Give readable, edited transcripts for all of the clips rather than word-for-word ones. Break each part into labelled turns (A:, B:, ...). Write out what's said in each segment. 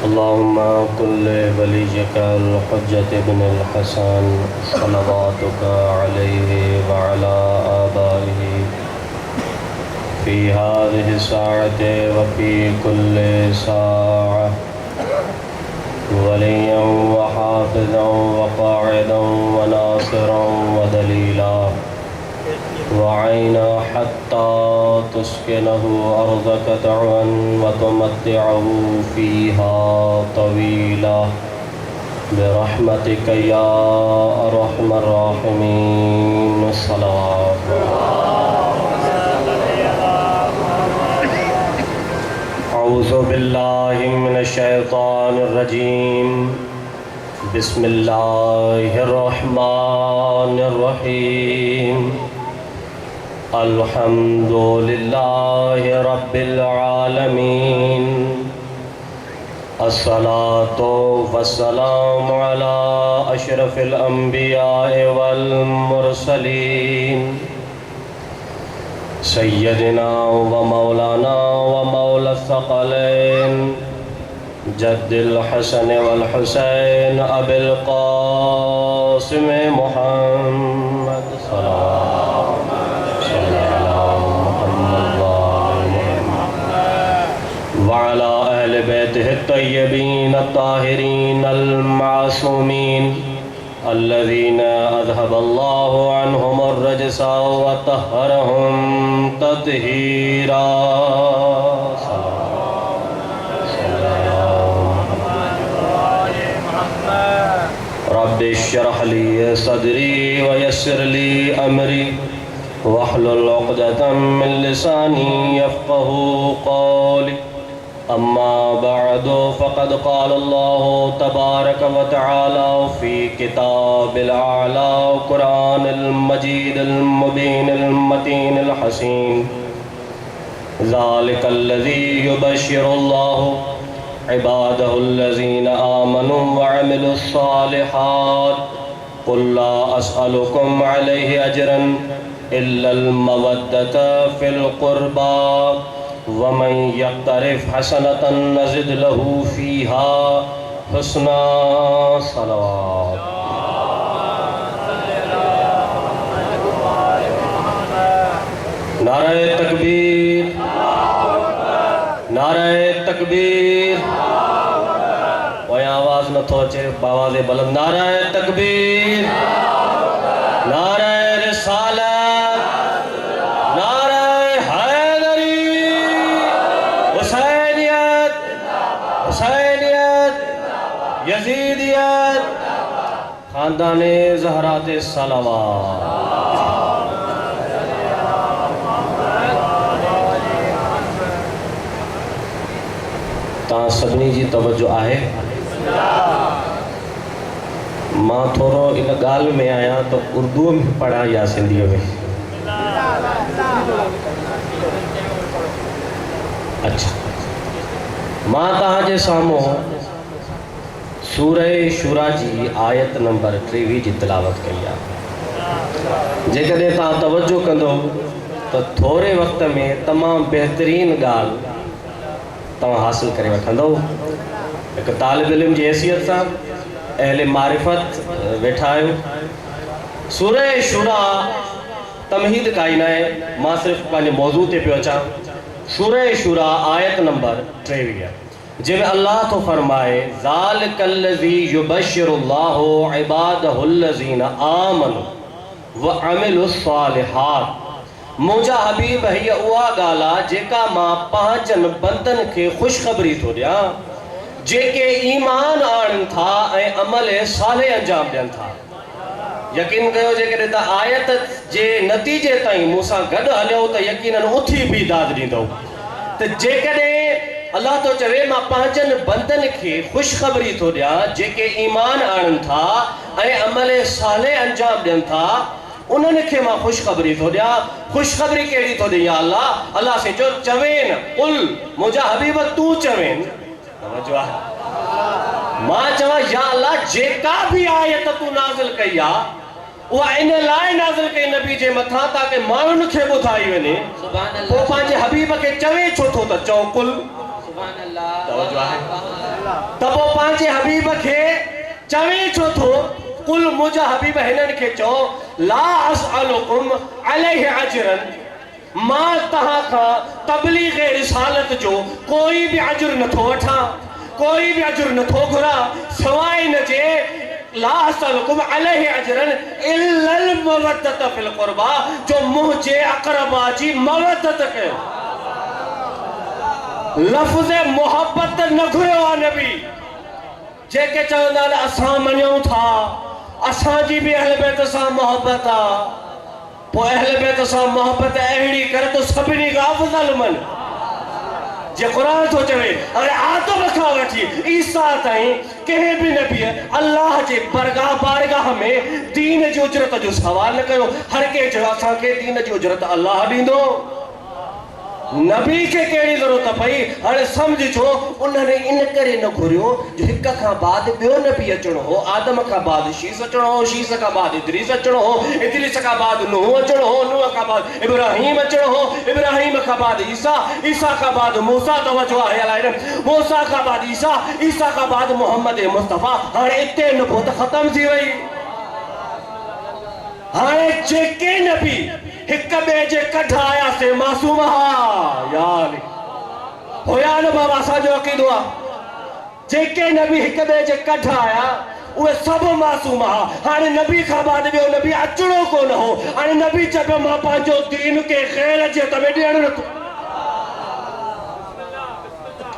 A: अल्लाहुम्मा कुल्ले वलिय्यका अल-हुज्जत इब्न अल-हसन सलवातुका अलैहि व अला आबाइहि फ़ी हाज़िहि साअति व फ़ी कुल्लि साअ वलिय्यन व हाफ़िज़न व क़ाइदन व नासिरन व दलीला वअइना हत्ता तुस्किनहु अर्ज़क तअवन व तुमत्तिअहु फ़ीहा तवीला बिरहमतिक या अर्हमर राहिमीन। सल्लल्लाहु अऊज़ु बिल्लाहि मिनश शैतानिर रजीम। बिस्मिल्लाहिर रहमानिर रहीम। अल्हम्दुलिल्लाहि रब्बिल आलमीन। अस्सलातु वस्सलामु अला अशरफिल अंबियाए वल मुरसलीन सय्यदिना व मौलाना व मौला सक़लैन जद्दिल हसन वल हुसैन अबिल क़ासिम मुहम्मद वअला अहले बैतिहि तय्यबीन अत्ताहिरीन अल-मासूमीन अल्लज़ीना अज़हबल्लाहु अन्हुमुर रजसा व तह्हरहुम तत्हीरा। रब्बि इश्रह ली सदरी व यस्सिर ली अमरी वहलुल उक़दतम मिन लिसानी यफ़क़हू क़ौली। अम्मा बअदु फ़क़द क़ाल अल्लाहु तबारक व तआला फ़ी किताबिल आला क़ुरानिल मजीदिल मुबीनिल मतीनिल हसीन। ज़ालिकल्लज़ी युबश्शिरुल्लाहु इबादहुल्लज़ीना आमनू व अमिलुस्सालिहात। क़ुल ला अस्अलुकुम अलैहि अजरन इल्लल मवद्दता फ़िल क़ुर्बा वमन यक़्तरिफ़ हसनतन नज़िद लहू फ़ीहा हुस्ना। सलावत। नारे तकबीर, नारे तकबीर। कोई आवाज़ न थो अचे, आवाज़ बुलंद। नारे तकबीर, नारे रिसालत, नारे हैदरी, हुसैनियत, हुसैनियत, यजीदियत, खानदाने ज़हराते सलावत। तव्हां सभिनी जी तवज्जो आहे। मां थोरो इन ॻाल्हि में आहियां त उर्दू में पढ़ा या सिंधीअ में। अच्छा, मां तव्हांजे साम्हूं सूरह शूरा जी आयत नंबर 23 जी तिलावत कई आहे। जेकॾहिं तव्हां तवज्जो कंदो त थोरे वक़्त में तमामु बहितरीन ॻाल्हि तव्हां हासिल करे वठंदो। हिकु तालिब इल्म जी हैसियत सां अहले मारिफत वेठा आहियो। सूरह शूरा तमहीद काई न आहे, मां सिर्फ़ु पंहिंजे मौज़ू ते पियो अचां। सूरह शूरा आयत नंबर 23 जंहिंमें अल्लाह थो फरमाए ज़ालिकल्लज़ी युबश्शिरुल्लाहु इबादहुल्लज़ीना आमनू व अमिलुस्सालिहात। मुंहिंजा हबीब हीअ उहा ॻाल्हि आहे जेका मां पंहिंजनि बंदनि खे ख़ुशख़बरी थो ॾियां जेके ईमान आणनि था ऐं अमल सालिह अंजाम ॾियनि था। यकीन कयो जेकॾहिं त आयत जे नतीजे ताईं मूंसां गॾु हलियो त यकीनन उथी बि दाद ॾींदो। त जेकॾहिं अल्लाह तो चवे मां पंहिंजनि बंदनि खे ख़ुशख़बरी थो ॾियां जेके ईमान आणनि था ऐं अमल सालिह अंजाम ॾियनि था, उन्हनि खे मां ख़ुशख़बरी थो ॾियां। ख़ुशख़बरी कहिड़ी थो ॾेई अल्लाह? अल्लाह से चयो चवेन कुल, मुंहिंजा हबीब तूं चवेन। मां चवां या अल्लाह जेका भी आयत तू नाज़िल कई आहे उहा इन लाइ नाज़िल कई नबी जे मथां ताकि माण्हुनि खे ॿुधाई वञे। पोइ पंहिंजे हबीब खे चवे छो थो त चओ कुल, तवज्जो आहे त पोइ पंहिंजे हबीब खे चवे छो थो कुल मुंहिंजा हबीब हिननि खे चओ ला असअलुकुम अलैहि अजरन मां तव्हां खां तबलीग रिसालत जो कोई बि अजर नथो वठां कोई बि अजर नथो घुरां सवाइ इन जे ला असअलुकुम अलैहि अजरन इल्लल मवद्दत फिल क़ुरबा जो मुंहिंजे अक़रबा जी मवद्दत कयो लफ़्ज़ मोहब्बत न घुरियो आहे नबी जेके चवंदा आहिनि असां मञूं था असांजी बि अहल बैत सां मोहब्बत आहे पोइ अहल बैत सां मोहब्बत अहिड़ी करे तो सभिनी खां अफ़ज़ल मन जे क़ुरान थो चवे हाणे आदम खां वठी ईसा ताईं कंहिं बि नबीअ अल्लाह जे बारगाह में दीन जी उजरत जो सवाल न कयो हर कंहिं चयो असांखे दीन जी उजरत अल्लाह ॾींदो नबी खे कहिड़ी ज़रूरत पई हाणे सम्झो उन्हनि इन करे न घुरियो जो हिक खां बाद ॿियो नबी अचणो हो आदम खां बाद शीस अचणो हो शीस खां बाद इदरीस अचणो हो इदरीस खां बाद नूह अचणो हो नूह खां बाद इब्राहिम अचणो हो इब्राहिम खां बाद ईसा ईसा खां बाद मूसा तवज्जो आहे अलाए मूसा खां बाद ईसा ईसा खां बाद मोहम्मद मुस्तफ़ा हाणे इते नबूवत ख़तम थी वई हाणे जेके नबी हिक ॿिए जे कढ आया से मासूम यार होया न बाबा असांजो अक़ीदो आहे जेके नबी हिक ॿिए जे कढ आया उहे सभु मासूम हाणे नबी खां बाद ॿियो नबी अचणो कोन हो हाणे नबी चयो मां पंहिंजो दीन खे ख़ैर जे हथ में ॾियणु नथो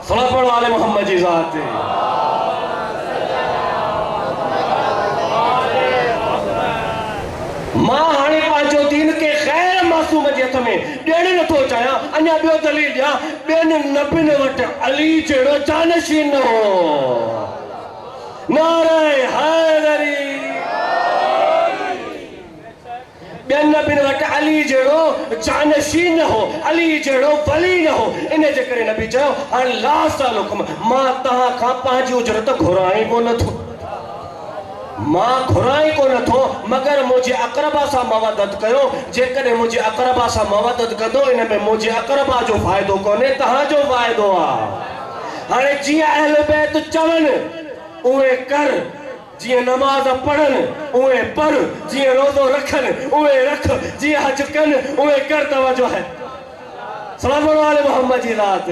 A: सल्लल्लाहु अलैहि मोहम्मद जी ज़ात मां हाणे पंहिंजो दीन खे ख़ैर मासूम जे हथ में ॾियणु नथो चाहियां अञा ॿियो दलील ॾियां ॿियनि नबियुनि वटि अली जहिड़ो जानशीन न हो नारे हैदरी ॿियनि नबियुनि वटि अली जहिड़ो जानशीन न हो अली जहिड़ो वली न हो इन जे करे नबी चयो हाणे ला असअलुकुम मां तव्हां खां पंहिंजी उजरत घुराई कोन थो मां घुराई कोन थो मगर मुंहिंजे अक़रबा सां मवदत कयो जेकॾहिं मुंहिंजे अक़रबा सां मवदत कंदो इन में मुंहिंजे अक़रबा जो फ़ाइदो कोन्हे तव्हांजो फ़ाइदो आहे हाणे जीअं अहल बैत चवनि उहे कर जीअं नमाज़ पढ़नि उहे पढ़ जीअं रोज़ो रखनि उहे रख जीअं हज कनि उहे कर तवज्जो है सल्लल्लाहु अलैहि मोहम्मद जी ज़ात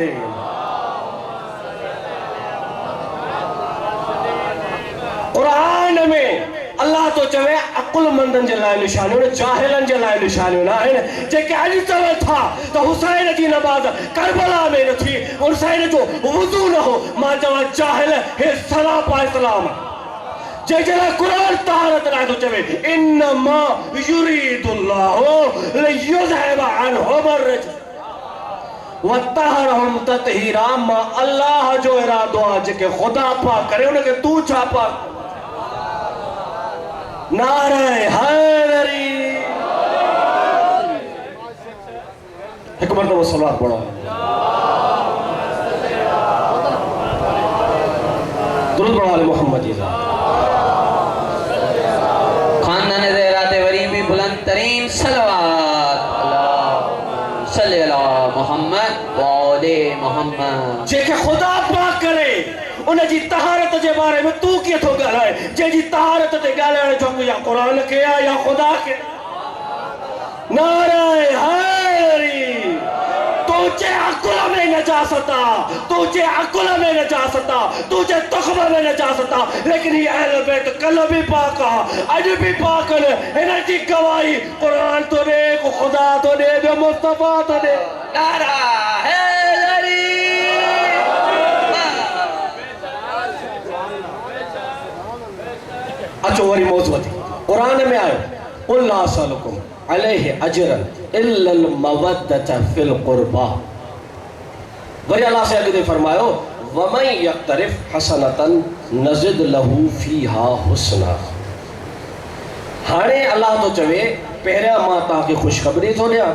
A: क़ुरान में अल्लाह तो चवे अकुलमंदनि जे लाइ निशानियूं जाहिलनि जे लाइ निशानियूं न आहिनि जेके अॼु चवनि था त हुसैन जी नमाज़ करबला में न थी हुसैन जो वुज़ू न हो मां चवां जाहिल हे सलाप इस्लाम जंहिंजे लाइ क़ुरान तहारत लाइ थो चवे इन्नमा युरीदुल्लाहु लियुज़हिबा अन्हुम अर्रिज्स वतहरहुम ततहीरा मां अल्लाह जो इरादो आहे जेके ख़ुदा पाक करे उनखे तूं छा पाक नारे हैदरी एक मरतबा सलात पढ़ो दुरूद पढ़ो अले मोहम्मद जी
B: खानदान ज़हरात वरी में बुलंद तरीन सलवात अल्लाह सल्ली अला मोहम्मद व आले मोहम्मद
A: जेके खुदा पाक करे उन जी तहारत जे बारे में तू कीअं थो ॻाल्हाए जंहिंजी तहारत ते ॻाल्हाइण जो या क़ुरान खे आहे या ख़ुदा खे नारे हैदरी तुझे अकुल में नजासत आहे तुझे अकुल में नजासत आहे तुझे तुख़्म में नजासत आहे लेकिन ये अहल बैत कल भी पाक आहे अॼु भी पाक आहिनि हिन जी गवाही क़ुरान थो ॾे को ख़ुदा थो ॾे ॿियो मुस्तफ़ा थो ॾे
B: नारा हैदरी
A: अचो वरी मौज़ू थी क़ुरान में आयो क़ुल ला असअलुकुम अलैहि अजरन इल्लल मवद्दत फिल क़ुरबा वरी अल्लाह से अॻिते फरमायो वमन यक़्तरिफ हसनतन नज़िद लहू फीहा हुस्ना हाणे अल्लाह तो चवे पहिरियां मां तव्हांखे ख़ुशख़बरी थो ॾियां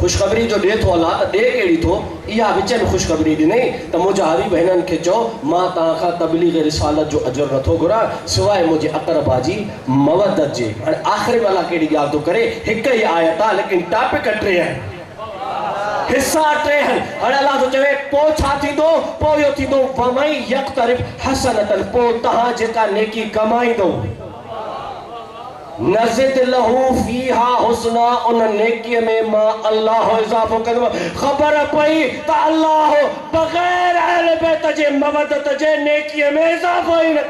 A: ख़ुशख़बरी जो ॾिए थो अलाह त ॾे कहिड़ी थो इहा विच में ख़ुशख़बरी ॾिनई त मुंहिंजा हबीब हिननि खे चओ मां तव्हां खां तबलीग रिसालत जो अजर नथो घुरां सवाइ मुंहिंजे अक़रबा जी मवदत जे हाणे आख़िर में अलाह कहिड़ी ॻाल्हि थो करे हिकु ई आयत आहे लेकिन टॉपिक टे आहिनि हिस्सा टे हाणे अल्लाह तो चवे पो छा थींदो पो यो थींदो वमई यक्तरिब हसनतन पो तहां जेका नेकी कमाईंदो नज़िद लहू फीहा हुस्ना उन नेकी में मां अल्लाह इजाफो कंदो ख़बर पई त अल्लाह बगैर अहल बैत जे मवदत जे नेकी में इजाफो ही न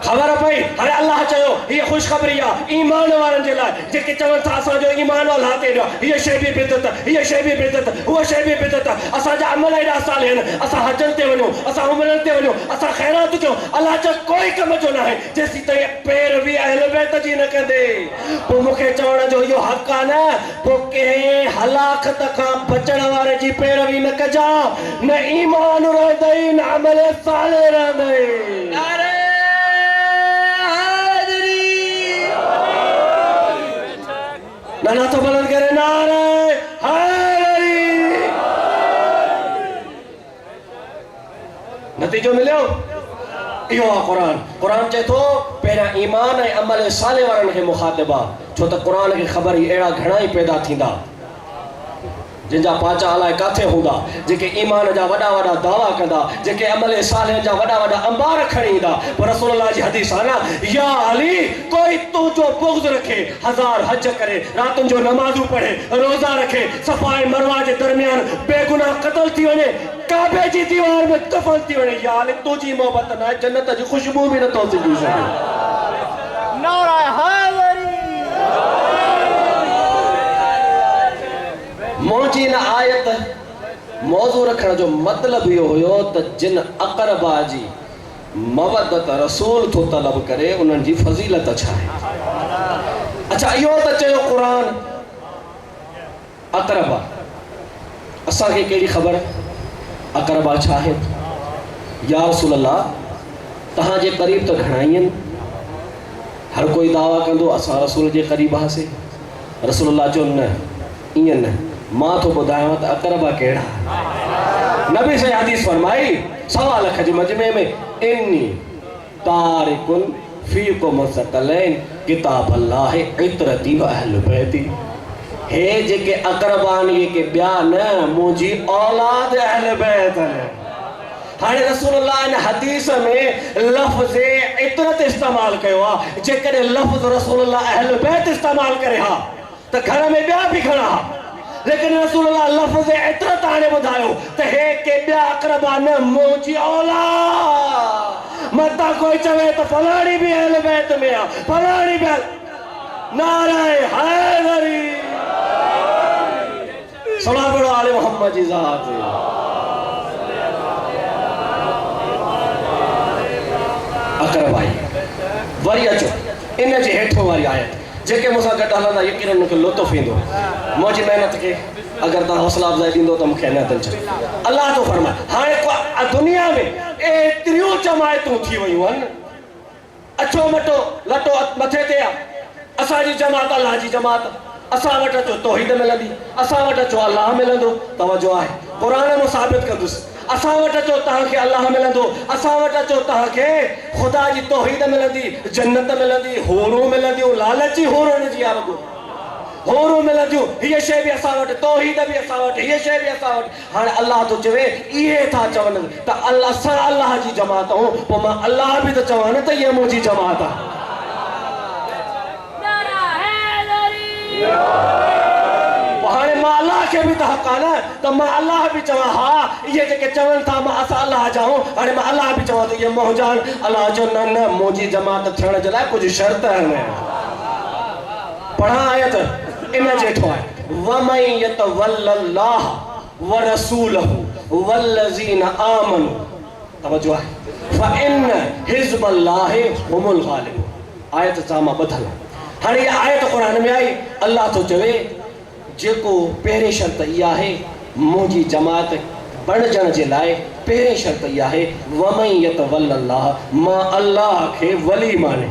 A: खबर पई हाणे अल्लाह चयो ये खुशखबरी आहे ईमान वारनि जे लाइ जेके चवनि था असांजो ईमान वाल हाथे ॾियो हीअ शइ बि बिदत हीअ शइ बि बिदत उहा शइ बि बिदत असांजा अमल एॾा साल आहिनि असां हजनि ते वञूं असां उमरनि ते वञूं असां ख़ैरात कयूं अल्लाह चयो कोई कम जो न आहे जेसीं ताईं पैरवी अहल बैत जी न कंदे पोइ मूंखे चवण जो इहो हक़ आहे न पोइ कंहिं हलाकत खां बचण वारे जी पैरवी न कजा न ईमान रहंदई न अमल साले रहंदई नाना तो बुलंद करे नारे हैदरी नतीजो मिलियो इहो आहे क़ुरान क़ुरान चए थो पहिरियां ईमान ऐं अमल साले वारनि खे मुखातिब आहे छो त क़ुरान खे ख़बर ई अहिड़ा घणा ई पैदा थींदा जिनजा पाचा अलाए किथे हूंदा जेके ईमान जा वॾा वॾा दावा कंदा जेके अमल साले जा वॾा वॾा अंबार खणी ईंदा पर रसूल अल्लाह जी हदीस आहे न या अली कोई तुंहिंजो बुग़्ज़ रखे हज़ार हज करे रातुनि जो नमाज़ूं पढ़े रोज़ा रखे सफ़ा ऐं मरवा जे दरमियान बेगुनाह क़त्ल थी वञे काबे जी दीवार में दफ़न थी वञे या अली तुंहिंजी मोहबत न आहे जन्नत जी ख़ुशबू बि नथो सिझी सघे नारा हैदरी मुंहिंजी इन आयत मौज़ू रखण जो मतिलबु इहो हुयो त जिन अक़रबा जी मवदत रसूल थो तलब करे उन्हनि जी फज़ीलत छा आहे अच्छा इहो त चयो क़ुरान अक़रबा असांखे कहिड़ी ख़बर अक़रबा छा आहे या रसूल अल्लाह तव्हांजे क़रीब त घणा ई आहिनि हर कोई दावा कंदो असां रसूल जे क़रीब हुआसीं रसूल अल्लाह चयो न ईअं न मां तो ॿुधायांव त अक़रबा कहिड़ा नबी से हदीस फरमाई 1.25 लख जे मजमे में इन्नी तारिकुन फीकुम सक़लैन किताब अल्लाह इतरती व अहल बैती हे जेके अक़रबान के ॿिया न मुंहिंजी औलाद अहल बैत हाणे रसूल अल्लाह इन हदीस में लफ़्ज़ इतरत इस्तेमाल कयो आहे जेकॾहिं लफ़्ज़ रसूल अल्लाह अहल बैत इस्तेमाल करे हा त घर में ॿिया बि खणा लेकिन रसूल अल्लाह लफ़्ज़ इतरत हाणे ॿुधायो त हे के ॿिया अक़रबा न मुंहिंजी औलाद मतां कोई चवे त फलाणी बि अहल बैत में आहे फलाणी बि नारे हैदरी सलाम पढ़ो आले मोहम्मद जी ज़ात अक़रबाई वरी अचो इन जे हेठों वारी आयत जेके मूंसां गॾु हलंदा यकीनन मूंखे लुत्फ़ ईंदो मुंहिंजी महिनत खे अगरि तव्हां हौसला अफ़ज़ाई ॾींदो त मूंखे अञा दिलचस्पी अल्लाह थो फरमाए हाणे दुनिया में एतिरियूं जमायतूं थी वयूं आहिनि अछो मटो लटो मथे ते आहे असांजी जमात अल्लाह जी जमात असां वटि अचो तौहीद मिलंदी असां वटि अचो अल्लाह मिलंदो तवजो आहे क़ुरान में साबित कंदुसि असां वटि अचो तव्हांखे अल्लाह मिलंदो असां वटि अचो तव्हांखे ख़ुदा जी तौहीद मिलंदी जन्नत मिलंदी होरूं मिलंदियूं लालची होरुनि जी आहे होरूं मिलंदियूं हीअ शइ बि असां वटि तौहीद बि असां वटि हीअ शइ बि असां वटि हाणे अल्लाह थो चवे इहे था चवनि त असां अल्लाह जी जमात आहियूं पोइ मां अल्लाह बि त चवां न त इहा मुंहिंजी जमात आहे हाणे मां अल्लाह खे बि त हक़ आहे न त मां अल्लाह बि चवां हा इहे जेके चवनि था मां असां अल्लाह जा आहियूं हाणे मां अल्लाह बि चवां त इहे मुंहिंजा अल्लाह जो न न मुंहिंजी जमात थियण जे लाइ कुझु शर्त आहिनि पढ़ा आयत इन जेठो आहे वमन यतवल्लल्लाह व रसूलहु वल्लज़ीना आमनू तवज्जो आहे फइन हिज़्बल्लाहि हुमुल गालिबून आयत सां मां ॿधल हाणे इहा आयत क़ुरान में आई अल्लाह थो चवे जेको पहिरें शर्त इहा आहे मुंहिंजी जमात बणजण जे लाइ पहिरें शर्त इहा आहे वमन यतवल्लल्लाह मां अल्लाह खे वली माने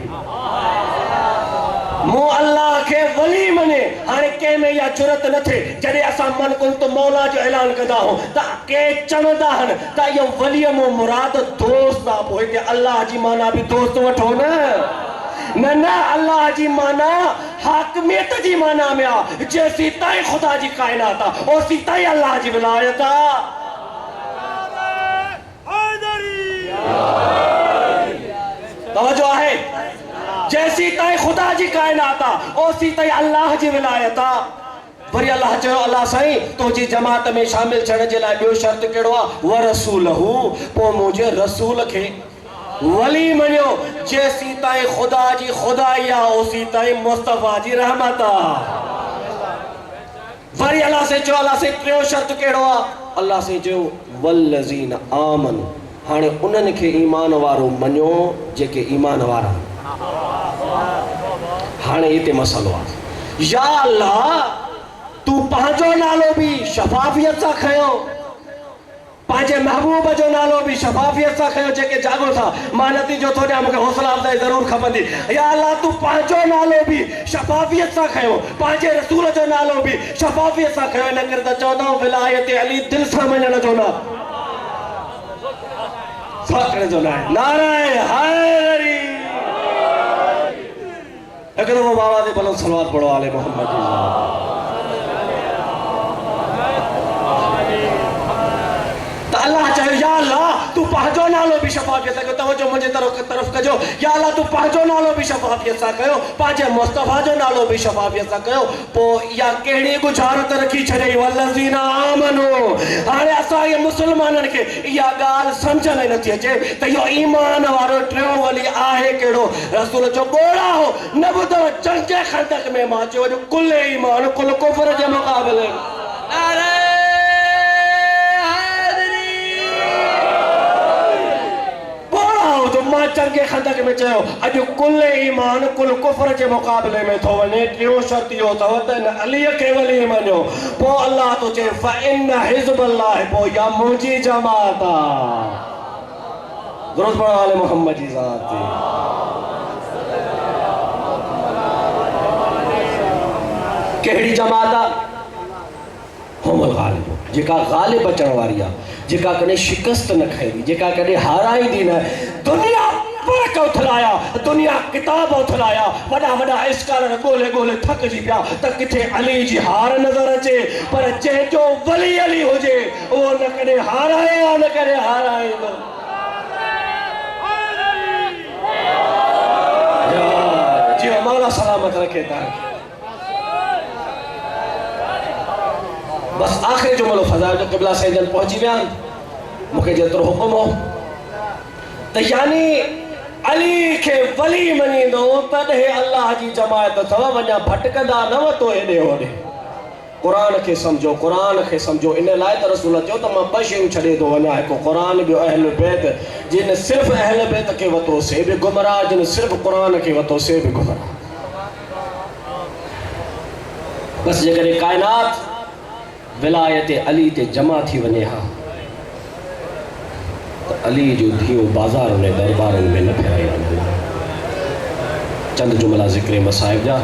A: मूं अल्लाह खे वली मने हाणे कंहिं में इहा जुरत न थिए जॾहिं असां मन कुंत मौला जो ऐलान कंदा आहियूं त के चवंदा आहिनि त इहो वलीअ मूं मुराद दोस्त आहे पोइ हिते अल्लाह जी माना बि दोस्त वठो न न न अल्लाह जी माना हाकमियत जी माना में आ जैसी ताई खुदा जी कायनात आ ओसी ताई अल्लाह जी विलायत आ तवज्जो है जैसी ताई खुदा जी कायनात आ ओसी ताई अल्लाह जी विलायत आ वरी अल्लाह चयो अल्लाह साईं तो जी जमात में शामिल थियण जे लाइ ॿियो शर्त कहिड़ो आहे व रसूलहू पोइ मुंहिंजे रसूल खे वली मञियो जेसी ताईं खुदा जी खुदाई आहे ओसी ताईं मुस्तफा जी रहमत आहे वरी अल्लाह से चयो अल्लाह से टियों शर्त कहिड़ो आहे अल्लाह से चयो वल्लज़ीन आमनू हाणे उन्हनि खे ईमान वारो मञियो जेके ईमान वारा हाणे हिते मसलो आहे या अल्लाह तू पंहिंजो नालो बि शफ़ाफ़ियत सां खयो पंहिंजे महबूब जो नालो बि शफ़ाफ़ियत सां खयो जेके जागो था मां नतीजो थो ॾियां मूंखे हौसला अफ़ज़ाई ज़रूरु खपंदी या अल्लाह तू पंहिंजो नालो बि शफ़ाफ़ियत सां खयो पंहिंजे रसूल जो नालो बि शफ़ाफ़ियत सां खयो इन करे त चवंदा विलायत अली दिलि सां मञण जो न फ़ख़्र जो न आहे नाराए हैदरी हिकु दफ़ो बाबा ते बुलंद सलवात पढ़ो आले मोहम्मद जी अल्लाह चाहे या अल्लाह तू पंहिंजो नालो बि शफ़ाफ़ियत सां कयो तवज्जो मुंहिंजे तरफ़ कजो या अल्लाह तू पंहिंजो नालो बि शफ़ाफ़ियत सां कयो पंहिंजे मुस्तफ़ा जो नालो बि शफ़ाफ़ियत सां कयो पोइ इहा कहिड़ी गुजारत रखी छॾई वल्लज़ीन आमनू हाणे असांजे मुस्लमाननि खे इहा ॻाल्हि सम्झ में नथी अचे त इहो ईमान वारो टियों वली आहे कहिड़ो रसूल जो ॿोड़ा हो न ॿुधो जंग खंदक में मां चयो अॼु कुल ईमान कुल कुफ़र जे मुक़ाबले मां चंगे खंदक में चयो अॼु कुल ईमान कुल कुफर जे मुक़ाबले में थो वञे टियों शर्त इहो अथव त हिन अलीअ खे वली मञियो पोइ अल्लाह थो चए फ़इन हिज़्बल्लाह पोइ इहा मुंहिंजी जमात आहे दुरुस्त पढ़ो आले मोहम्मद जी ज़ात ते कहिड़ी जमात आहे हुमल ग़ालिब जेका ग़ालिब अचण वारी आहे जेका कॾहिं शिकस्त न खाईंदी जेका कॾहिं हाराईंदी न दुनिया फर्क उथलाया दुनिया किताब उथलाया वॾा वॾा इश्कार ॻोल्हे ॻोल्हे थकिजी पिया त किथे अली जी हार नज़र अचे पर जंहिंजो वली अली हुजे उहो न कॾहिं हाराए या न कॾहिं हाराईंदो जी मौला सलामत रखे तव्हांखे बस आख़िरी जुमिलो फ़ज़ाइल जो क़िबला साईं जन पहुची विया मूंखे जेतिरो हुकुम हो त यानी अली खे वली मञींदो तॾहिं अल्लाह जी जमायत अथव वञा भटकंदा न वतो हेॾे होॾे क़ुरान खे सम्झो इन लाइ त रसूल चयो त मां ॿ शयूं छॾे थो वञा हिकु क़ुरान ॿियो अहल बैत जिन सिर्फ़ु अहल बैत खे वरितो से बि गुमराह जिन सिर्फ़ु क़ुरान खे वरितो से बि गुमराह बसि जेकॾहिं काइनात विलायत अली ते जमा थी वञे हा त अली जो धियूं बाज़ार में दरबारनि में न फेराई वञनि चंद जुमला ज़िक्र मसाइब जा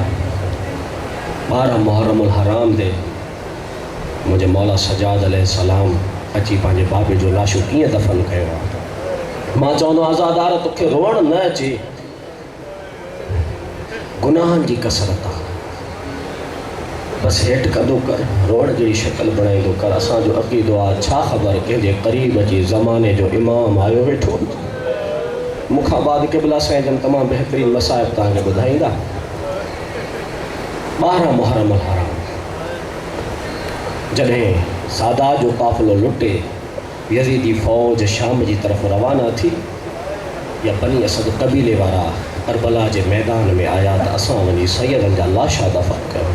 A: 12 मुहर्रमुल हराम ते मुंहिंजे मौला सजाद अलैहिस्सलाम अची पंहिंजे बाबे जो लाशो कीअं दफ़न कयो आहे मां चवंदो आज़ादार तोखे रोअण न अचे गुनाहनि जी कसरत आहे बस हेठि कदो कर रोअण जहिड़ी शक्ल बणाईंदो कर असांजो अक़ीदो आहे छा ख़बर कंहिंजे क़रीब जी ज़माने जो इमाम आयो वेठो मूंखां बाद क़िबला साईं जन तमामु बहितरीन मसाइब तव्हांखे ॿुधाईंदा 12 मुहर्रम हराम जॾहिं सादात जो काफ़िलो लुटे यज़ीदी फ़ौज शाम जी तरफ़ रवाना थी या बनी असद कबीले वारा करबला जे मैदान में आया त असां वञी सैयदनि जा लाशा दफ़न कयो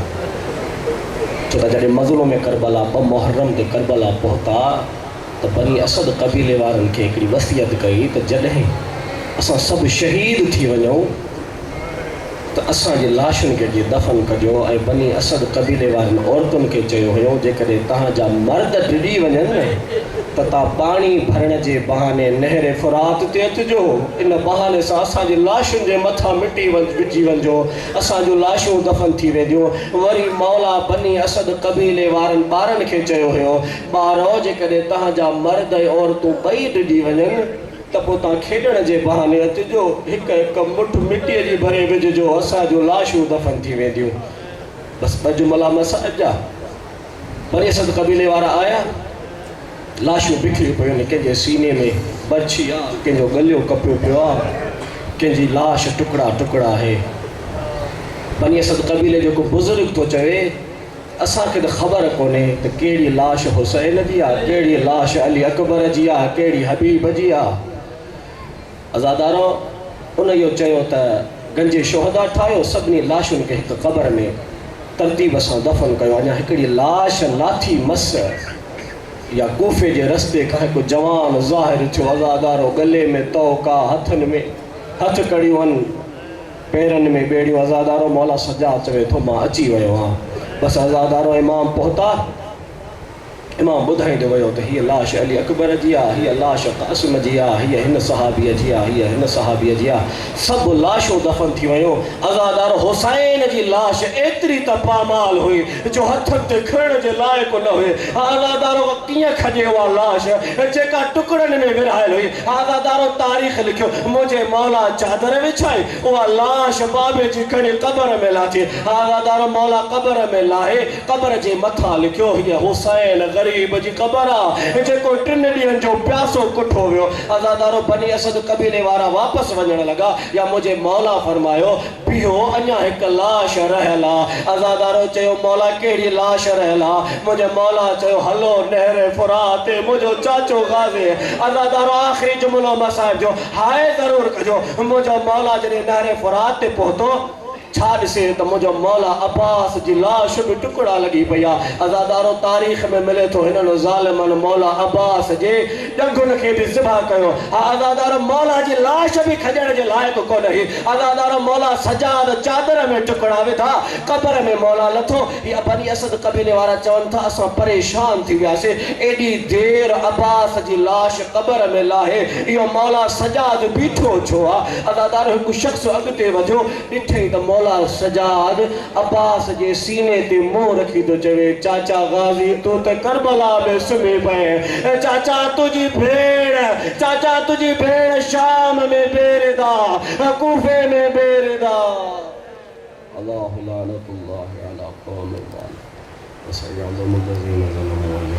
A: छो त जॾहिं मज़लूम करबला 2 मुहर्रम ते करबला पहुता त बनी असद कबीले वारनि खे हिकिड़ी वसियत कई त जॾहिं असां सभु शहीद थी वञूं त असांजी लाशुनि खे दफ़न कजो ऐं बनी असद कबीले वारनि औरतुनि खे चयो हुयो जेकॾहिं तव्हांजा मर्द डिॼी वञनि त तव्हां पाणी भरण जे बहाने नहर फुरात ते अचिजो इन बहाने सां असांजी लाशुनि जे मथां मिटी विझी वञिजो असांजूं लाशूं दफ़न थी वेंदियूं वरी मौला बनी असद कबीले वारनि ॿारनि खे चयो हुयो ॿारो जेकॾहिं तव्हांजा मर्द ऐं औरतूं ॿई डिॼी वञनि त त पोइ तव्हां खेॾण जे बहाने अचिजो, हिकु हिकु मुठ मिटीअ जी भरे विझिजो, असांजो लाशूं दफ़न थी वेंदियूं। बसि ॿ जुमला मसाइज जा। बनी असद कबीले वारा आया, लाशूं बिखरी पियूं आहिनि, कंहिंजे सीने में बरछी आहे, कंहिंजो गलियो कपियो पियो आहे, कंहिंजी लाश टुकड़ा टुकड़ा आहे। बनी असद कबीले जो को बुज़ुर्ग थो चवे, असांखे त ख़बर कोन्हे त कहिड़ी लाश हुसैन जी आहे, कहिड़ी लाश अली अकबर जी आहे, कहिड़ी हबीब जी आहे। आज़ादारो उन इहो चयो त गंजे शोहदा ठाहियो, सभिनी लाशुनि खे हिकु क़बर में तरतीब सां दफ़न कयो। अञा हिकिड़ी लाश लाथी मस या कूफ़े जे रस्ते खां हिकु जवान ज़ाहिर थियो। आज़ादारो गले में तौका, हथनि में हथ कड़ियूं आहिनि, पेरनि में बेड़ियूं। आज़ादारो मौला सजाद चवे थो मां अची वियो आहियां। बस आज़ादारो इमाम पहुता, इमाम ॿुधाईंदो वियो त हीअ लाश अली अकबर जी आहे, हीअ लाश क़ासिम जी आहे, हीअ हिन सहाबीअ जी आहे, हीअ हिन सहाबीअ जी आहे। सभु लाशूं दफ़न थी वियूं। आज़ादारो हुसैन जी लाश एतिरी त पामाल हुई जो हथनि ते खणण जे लाइक़ु न हुई। आज़ादारो कीअं खॼे उहा लाश जेका टुकड़नि में विरहायल हुई। आज़ादारो तारीख़ लिखियो, मुंहिंजे मौला चादर विछाई, उहा लाश बाबे जी खणी क़बर में लाथी। आज़ादारो मौला क़बर में लाहे, क़बर जे मथां लिखियो हीअ हुसैन गरीब जी क़बर आहे जेको 3 ॾींहंनि जो प्यासो कुठो वियो। आज़ादारो बनी असद कबीले वारा वापसि वञण लॻा, या मुंहिंजे मौला फरमायो बीहो, अञा हिकु लाश रहियल आहे। आज़ादारो चयो मौला कहिड़ी लाश रहियल आहे? मुंहिंजे मौला चयो हलो नहर फुरात ते मुंहिंजो चाचो गाज़ी। आज़ादारो आख़िरी जुमिलो मसाइब जो हाय ज़रूरु कजो। मुंहिंजो मौला जॾहिं नहर फुरात ते पहुतो, छा ॾिसे त मुंहिंजो मौला अब्बास जी लाश बि टुकड़ा लॻी पई आहे। आज़ादारो तारीख़ में मिले थो हिननि ज़ालिमनि मौला अब्बास जे ॾंगुनि खे बि ज़िबा कयो। आज़ादारो मौला जी लाश बि खॼण जे लाइक़ु कोन हुई। आज़ादारो मौला सजाद चादर में टुकड़ा विधा, क़बर में मौला लथो। हीअ बनी असद कबीले वारा चवनि था असां परेशान थी वियासीं, एॾी देर अब्बास जी लाश क़बर में लाहे इहो मौला सजाद बीठो छो आहे? आज़ादारो हिकु शख़्स अॻिते वधियो, ॾिठई त मौला सजाद अब्बास जे सीने ते मुंहुं रखी थो चवे चाचा गाज़ी तूं त करबला में सुम्ही पए। चाचा तुंहिंजी भेण शाम में बेरिदा, कूफे में बेरिदा। अल्लाहु लानतुल्लाहि अला क़ौमिल ज़ालिमीन।